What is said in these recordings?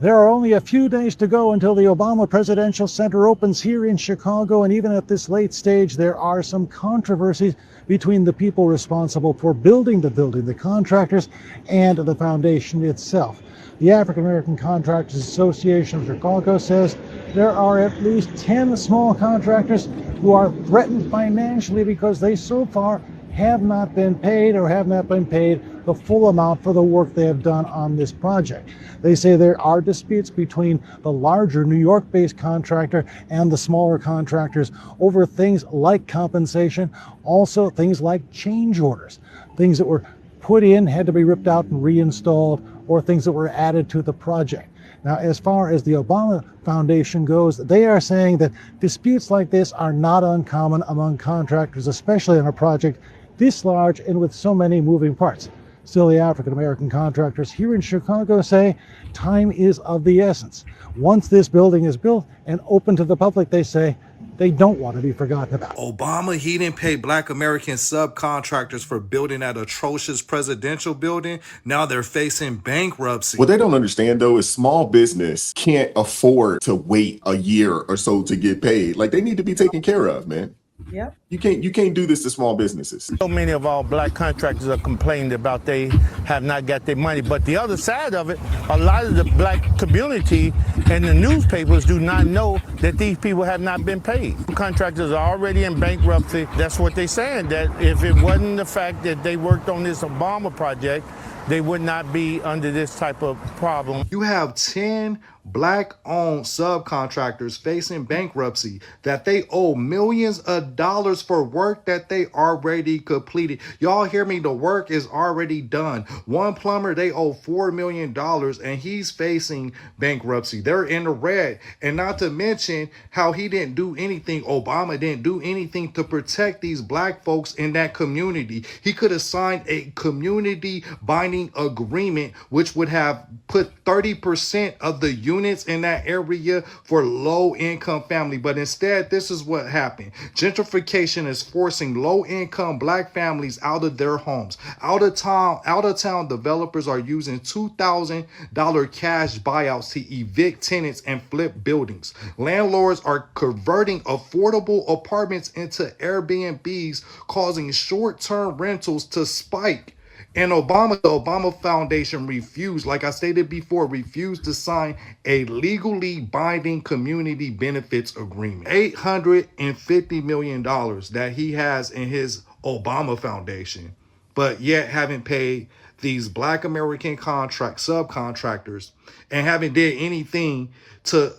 There are only a few days to go until the Obama Presidential Center opens here in Chicago, and even at this late stage, there are some controversies between the people responsible for building the building, the contractors, and the foundation itself. The African American Contractors Association of Chicago says there are at least 10 small contractors who are threatened financially because they so far have not been paid or have not been paid the full amount for the work they have done on this project. They say there are disputes between the larger New York-based contractor and the smaller contractors over things like compensation, also things like change orders, things that were put in, had to be ripped out and reinstalled, or things that were added to the project. Now, as far as the Obama Foundation goes, they are saying that disputes like this are not uncommon among contractors, especially on a project this large and with so many moving parts. Still, the African American contractors here in Chicago say time is of the essence. Once this building is built and open to the public, they say they don't want to be forgotten about. Obama, he didn't pay Black American subcontractors for building that atrocious presidential building. Now they're facing bankruptcy. What they don't understand, though, is small business can't afford to wait a year or so to get paid. Like, they need to be taken care of, man. Yep. You can't do this to small businesses. So many of our black contractors are complaining about they have not got their money. But the other side of it, a lot of the black community and the newspapers do not know that these people have not been paid. Contractors are already in bankruptcy. That's what they're saying, that if it wasn't the fact that they worked on this Obama project, they would not be under this type of problem. You have 10 Black-owned subcontractors facing bankruptcy that they owe millions of dollars for work that they already completed. Y'all hear me? The work is already done. One plumber, they owe $4 million and he's facing bankruptcy. They're in the red. And not to mention how he didn't do anything, Obama didn't do anything to protect these black folks in that community. He could have signed a community binding agreement, which would have put 30% of the units in that area for low-income family. But instead, this is what happened. Gentrification is forcing low-income black families out of their homes. Out of town developers are using $2,000 cash buyouts to evict tenants and flip buildings. Landlords are converting affordable apartments into Airbnbs, causing short-term rentals to spike. And the Obama Foundation refused, like I stated before, refused to sign a legally binding community benefits agreement. $850 million that he has in his Obama Foundation, but yet haven't paid these Black American subcontractors and haven't did anything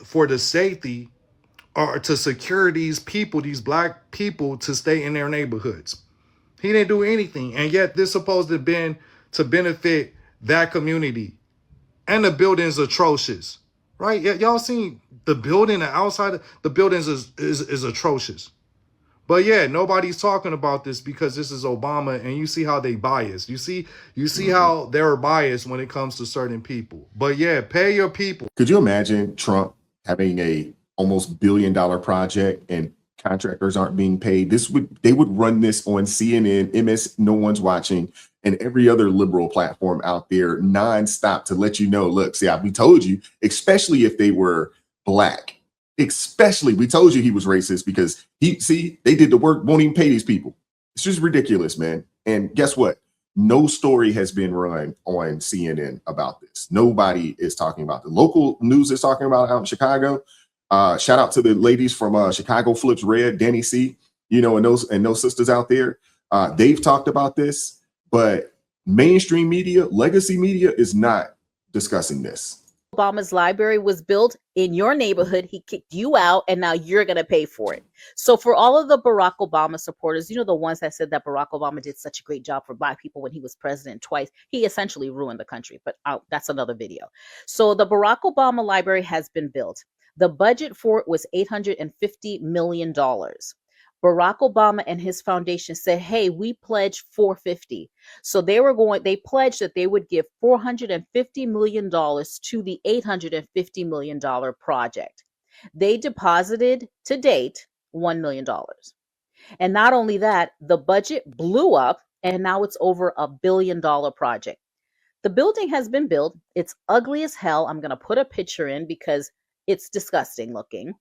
for the safety or to secure these people, these black people, to stay in their neighborhoods. He didn't do anything, and yet this supposed to have been to benefit that community. And the building's atrocious, right? Y'all seen the building, the outside of the buildings is atrocious. But yeah, nobody's talking about this because this is Obama, and you see how they bias. You see how they're biased when it comes to certain people. But yeah, pay your people. Could you imagine Trump having a almost $1 billion project and contractors aren't being paid? They would run this on CNN, MS No One's Watching, and every other liberal platform out there nonstop to let you know, look, see, we told you, especially if they were black, especially we told you he was racist because they did the work, won't even pay these people. It's just ridiculous, man. And guess what? No story has been run on CNN about this. Nobody is talking about it. The local news is talking about it out in Chicago. Shout out to the ladies from Chicago Flips Red, Danny C, and those sisters out there. They've talked about this, but mainstream media, legacy media is not discussing this. Obama's library was built in your neighborhood. He kicked you out, and now you're going to pay for it. So for all of the Barack Obama supporters, the ones that said that Barack Obama did such a great job for black people when he was president twice, he essentially ruined the country. But that's another video. So the Barack Obama library has been built. The budget for it was $850 million. Barack Obama and his foundation said, hey, we pledge $450. So they pledged that they would give $450 million to the $850 million project. They deposited to date $1 million. And not only that, the budget blew up and now it's over $1 billion project. The building has been built. It's ugly as hell. I'm going to put a picture in because it's disgusting looking.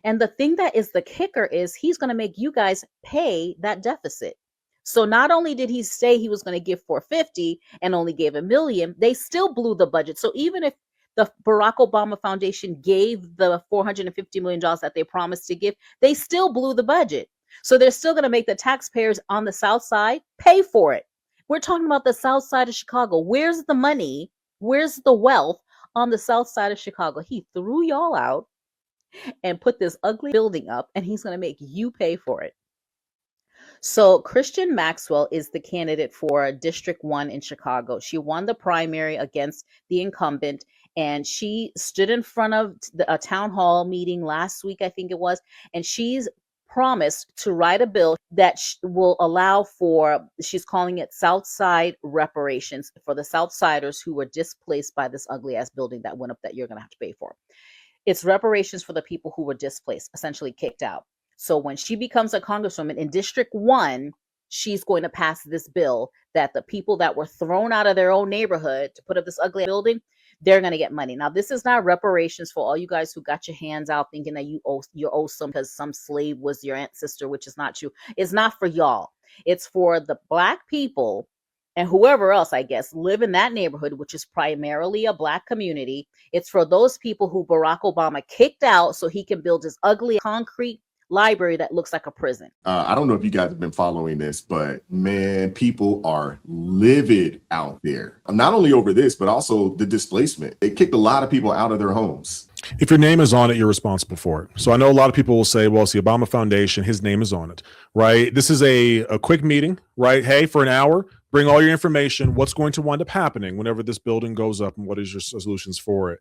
And the thing that is the kicker is he's going to make you guys pay that deficit. So not only did he say he was going to give 450 and only gave $1 million, they still blew the budget. So even if the Barack Obama Foundation gave the $450 million that they promised to give, they still blew the budget. So they're still going to make the taxpayers on the South Side pay for it. We're talking about the South Side of Chicago. Where's the money? Where's the wealth on the South Side of Chicago? He threw y'all out and put this ugly building up, and he's going to make you pay for it. So Christian Maxwell is the candidate for District 1 in Chicago. She won the primary against the incumbent, and she stood in front of a town hall meeting last week, I think it was, and she's promised to write a bill that will allow for, she's calling it South Side reparations for the South Siders who were displaced by this ugly ass building that went up that you're going to have to pay for. It's reparations for the people who were displaced, essentially kicked out. So when she becomes a congresswoman in District 1, she's going to pass this bill that the people that were thrown out of their own neighborhood to put up this ugly building, they're going to get money. Now, this is not reparations for all you guys who got your hands out thinking that you're awesome because some slave was your ancestor, which is not true. It's not for y'all. It's for the Black people and whoever else, I guess, live in that neighborhood, which is primarily a Black community. It's for those people who Barack Obama kicked out so he can build his ugly concrete library that looks like a prison. I don't know if you guys have been following this, but man, people are livid out there. Not only over this, but also the displacement. They kicked a lot of people out of their homes. If your name is on it, you're responsible for it. So I know a lot of people will say, well, it's the Obama Foundation, his name is on it, right? This is a quick meeting, right? Hey, for an hour, bring all your information, what's going to wind up happening whenever this building goes up and what is your solutions for it.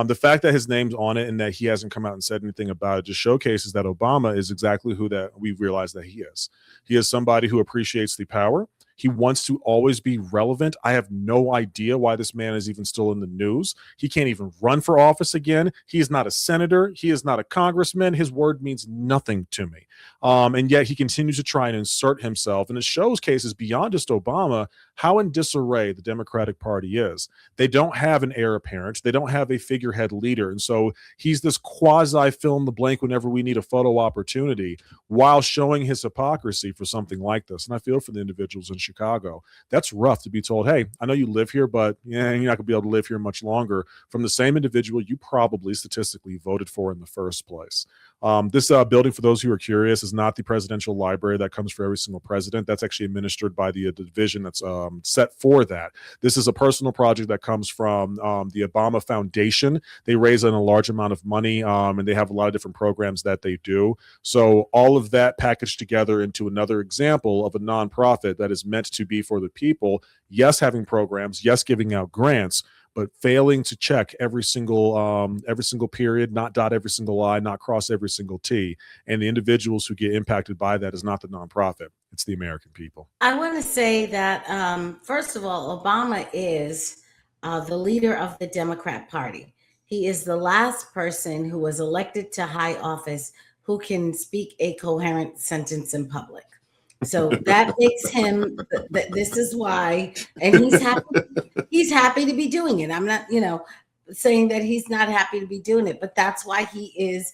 The fact that his name's on it and that he hasn't come out and said anything about it just showcases that Obama is exactly who that we realize that he is. He is somebody who appreciates the power. He wants to always be relevant. I have no idea why this man is even still in the news. He can't even run for office again. He is not a senator. He is not a congressman. His word means nothing to me. And yet he continues to try and insert himself. And it shows cases beyond just Obama how in disarray the Democratic Party is. They don't have an heir apparent. They don't have a figurehead leader. And so he's this quasi fill in the blank whenever we need a photo opportunity while showing his hypocrisy for something like this. And I feel for the individuals in Chicago. That's rough to be told, hey, I know you live here, but you're not going to be able to live here much longer from the same individual you probably statistically voted for in the first place. This building, for those who are curious, is not the presidential library that comes for every single president. That's actually administered by the division that's set for that. This is a personal project that comes from the Obama Foundation. They raise in a large amount of money, and they have a lot of different programs that they do. So all of that packaged together into another example of a nonprofit that is meant to be for the people. Yes, having programs. Yes, giving out grants. But failing to check every single period, not dot every single I, not cross every single T. And the individuals who get impacted by that is not the nonprofit. It's the American people. I want to say that, first of all, Obama is the leader of the Democrat Party. He is the last person who was elected to high office who can speak a coherent sentence in public. So that makes him, this is why, and he's happy to be doing it. I'm not, saying that he's not happy to be doing it, but that's why he is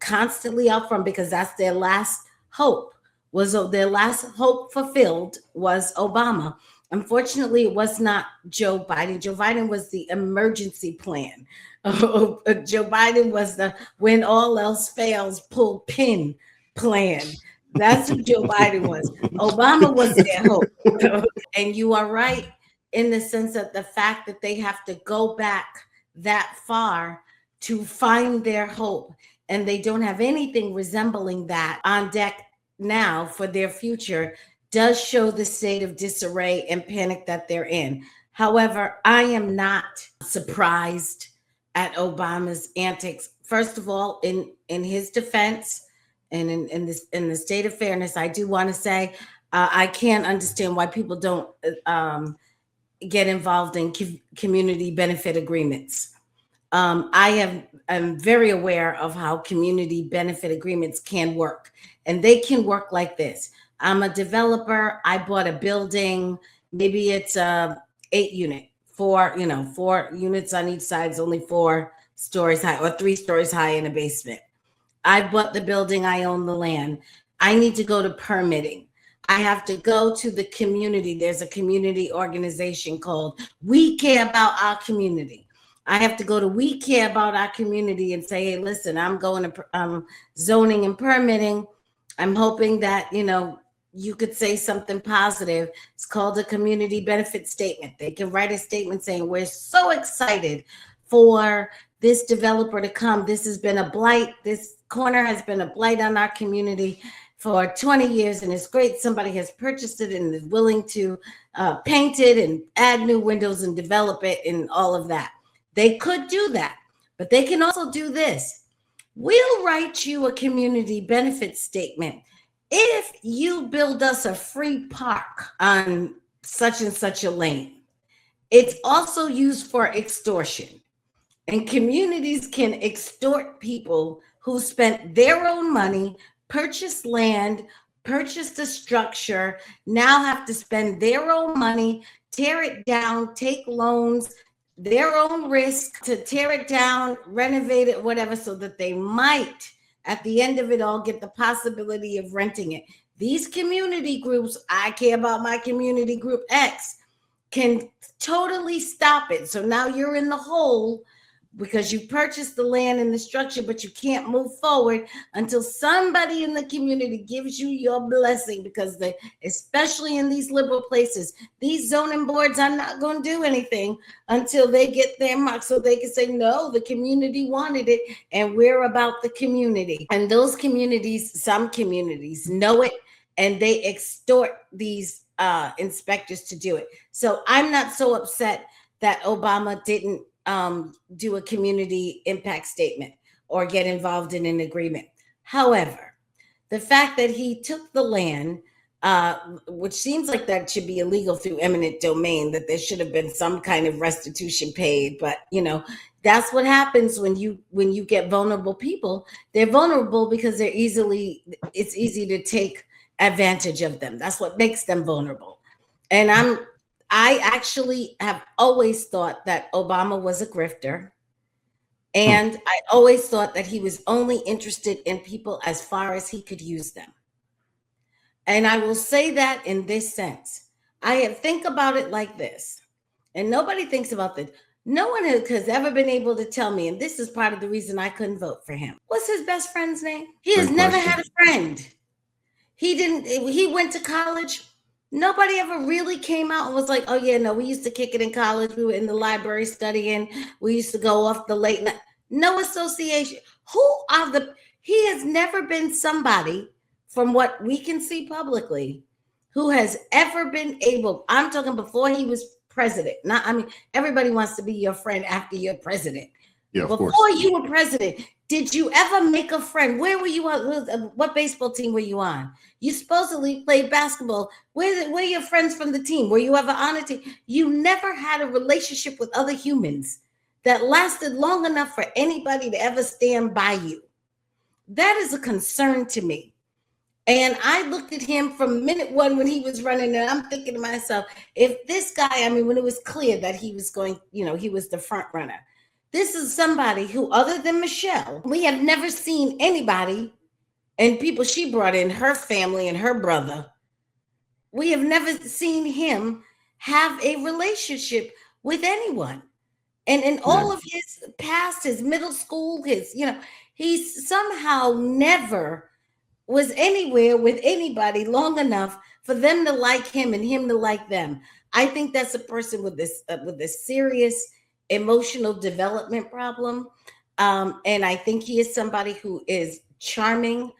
constantly out front, because that's their last hope. Their last hope fulfilled was Obama. Unfortunately, it was not Joe Biden. Joe Biden was the emergency plan. Joe Biden was the when all else fails, pull pin plan. That's who Joe Biden was. Obama was their hope. And you are right in the sense of the fact that they have to go back that far to find their hope. And they don't have anything resembling that on deck now for their future does show the state of disarray and panic that they're in. However, I am not surprised at Obama's antics. First of all, in his defense, and in the state of fairness, I do want to say I can't understand why people don't get involved in community benefit agreements. I'm very aware of how community benefit agreements can work, and they can work like this. I'm a developer. I bought a building. Maybe it's a 8-unit, 4 units on each side, is only 4 stories high or 3 stories high in a basement. I bought the building, I own the land. I need to go to permitting. I have to go to the community. There's a community organization called We Care About Our Community. I have to go to We Care About Our Community and say, hey, listen, I'm going to zoning and permitting. I'm hoping that, you could say something positive. It's called a community benefit statement. They can write a statement saying, we're so excited for this developer to come. This has been a blight. This corner has been a blight on our community for 20 years, and it's great. Somebody has purchased it and is willing to paint it and add new windows and develop it and all of that. They could do that, but they can also do this. We'll write you a community benefit statement if you build us a free park on such and such a lane. It's also used for extortion. And communities can extort people who spent their own money, purchased land, purchased a structure, now have to spend their own money, tear it down, take loans, their own risk to tear it down, renovate it, whatever, so that they might, at the end of it all, get the possibility of renting it. These community groups, I Care About My Community Group X, can totally stop it. So now you're in the hole because you purchased the land and the structure, but you can't move forward until somebody in the community gives you your blessing, because especially in these liberal places, these zoning boards are not going to do anything until they get their mark, so they can say, no, the community wanted it and we're about the community. And those communities, some communities know it, and they extort these inspectors to do it. So I'm not so upset that Obama didn't do a community impact statement or get involved in an agreement. However, the fact that he took the land, which seems like that should be illegal through eminent domain, that there should have been some kind of restitution paid, but that's what happens when you get vulnerable people. They're vulnerable because it's easy to take advantage of them. That's what makes them vulnerable. And I actually have always thought that Obama was a grifter. And I always thought that he was only interested in people as far as he could use them. And I will say that in this sense. Think about it like this, and nobody thinks about this. No one has ever been able to tell me, and this is part of the reason I couldn't vote for him. What's his best friend's name? He has never had a friend. He went to college. Nobody ever really came out and was like, oh yeah, no, we used to kick it in college. We were in the library studying. We used to go off the late night. No association. He has never been somebody, from what we can see publicly, who has ever been able, I'm talking before he was president. Everybody wants to be your friend after you're president. Yeah, before you were president, did you ever make a friend? Where were you on? What baseball team were you on? You supposedly played basketball. Where your friends from the team? Were you ever on a team? You never had a relationship with other humans that lasted long enough for anybody to ever stand by you. That is a concern to me. And I looked at him from minute one when he was running, and I'm thinking to myself, if this guy, when it was clear that he was going, he was the front runner. This is somebody who, other than Michelle, we have never seen anybody, and people she brought in, her family and her brother, we have never seen him have a relationship with anyone. And in all of his past, his middle school, he's somehow never was anywhere with anybody long enough for them to like him and him to like them. I think that's a person with this serious emotional development problem. And I think he is somebody who is charming,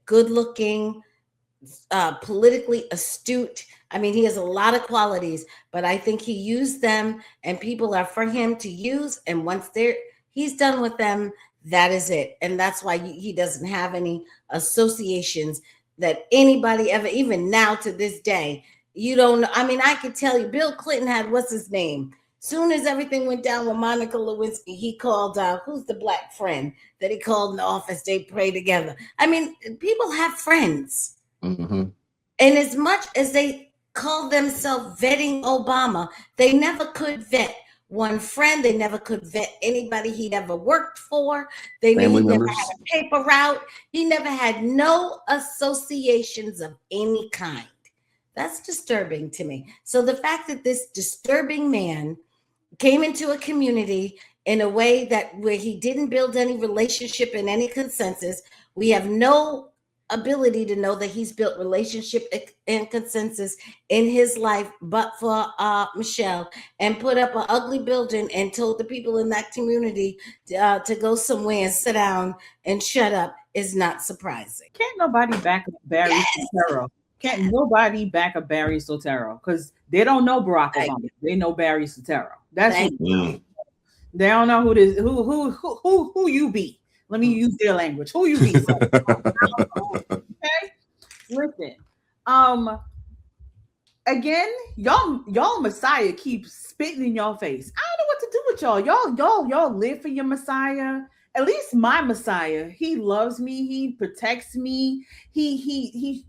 good looking, politically astute. He has a lot of qualities, but I think he used them, and people are for him to use. And once he's done with them, that is it. And that's why he doesn't have any associations that anybody ever, even now to this day, you don't know. I could tell you, Bill Clinton had, what's his name? Soon as everything went down with Monica Lewinsky, he called, who's the black friend that he called in the office? They pray together. People have friends. Mm-hmm. And as much as they call themselves vetting Obama, they never could vet one friend. They never could vet anybody he'd ever worked for. They Family never members. had a paper route. He never had no associations of any kind. That's disturbing to me. So the fact that this disturbing man came into a community in a way that where he didn't build any relationship and any consensus, we have no ability to know that he's built relationship and consensus in his life, but for Michelle, and put up an ugly building and told the people in that community to go somewhere and sit down and shut up is not surprising. Can't nobody back up Barry Soetoro. Can't nobody back up Barry Soetoro because they don't know Barack Obama. They know Barry Soetoro. That's who they don't know who this who you be. Let me use their language. Who you be? Okay, listen. Again, y'all Messiah keeps spitting in your face. I don't know what to do with y'all. Y'all live for your Messiah. At least my Messiah, he loves me. He protects me. He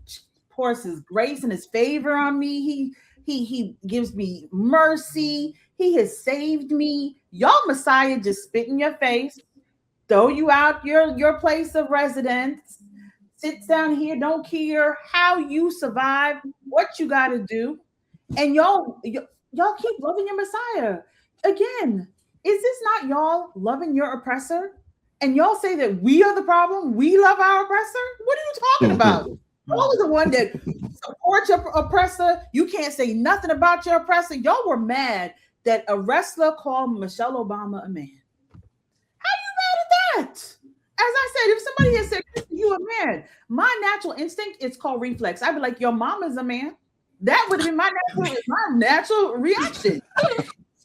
pours his grace and his favor on me. He gives me mercy. He has saved me. Y'all Messiah just spit in your face, throw you out your place of residence, sits down here, don't care how you survive, what you got to do, and y'all keep loving your Messiah. Again, is this not y'all loving your oppressor? And y'all say that we are the problem. We love our oppressor. What are you talking about? Y'all are the one that support your oppressor. You can't say nothing about your oppressor. Y'all were mad that a wrestler called Michelle Obama a man. How you mad at that? As I said, if somebody had said you a man, my natural instinct is called reflex. I'd be like, your mama's a man. That would have been my natural reaction.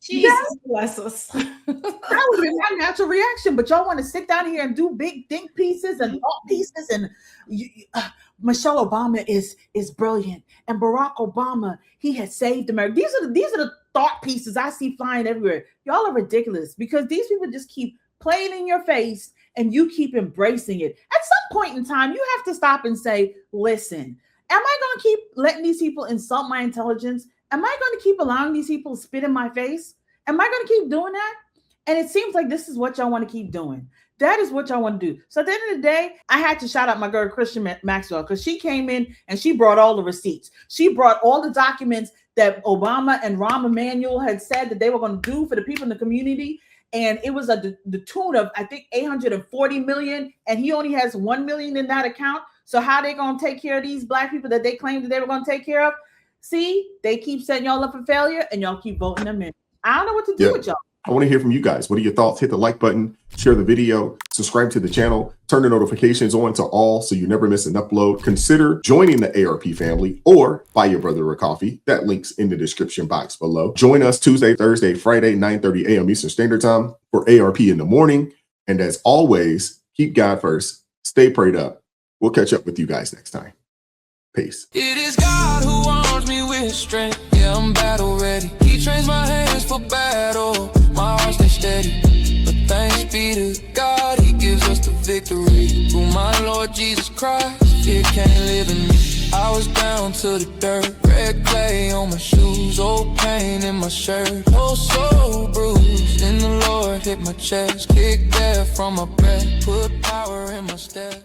Jesus bless us. That would have been my natural reaction. But y'all want to sit down here and do big think pieces and thought pieces. And Michelle Obama is brilliant, and Barack Obama, he has saved America. These are the thought pieces I see flying everywhere. Y'all are ridiculous because these people just keep playing in your face and you keep embracing it. At some point in time, you have to stop and say, listen, am I going to keep letting these people insult my intelligence? Am I going to keep allowing these people to spit in my face? Am I going to keep doing that? And it seems like this is what y'all want to keep doing. That is what y'all want to do. So at the end of the day, I had to shout out my girl, Christian Maxwell, because she came in and she brought all the receipts. She brought all the documents that Obama and Rahm Emanuel had said that they were going to do for the people in the community. And it was the tune of, I think, 840 million. And he only has 1 million in that account. So how they going to take care of these Black people that they claimed that they were going to take care of? See, they keep setting y'all up for failure and y'all keep voting them in. I don't know what to do with y'all. I want to hear from you guys. What are your thoughts? Hit the like button, share the video, subscribe to the channel, turn the notifications on to all so you never miss an upload. Consider joining the ARP family or buy your brother a coffee. That link's in the description box below. Join us Tuesday, Thursday, Friday, 9:30 a.m. Eastern Standard Time for ARP in the morning. And as always, keep God first. Stay prayed up. We'll catch up with you guys next time. Peace. It is God who arms me with strength. Yeah, I'm battle ready. He trains my hands for battle. My heart stays steady. But thanks be to God, he gives us the victory. Through my Lord Jesus Christ, fear can't live in me. I was down to the dirt, red clay on my shoes, old pain in my shirt, oh so bruised. Then the Lord hit my chest, kicked air from my breath, put power in my step.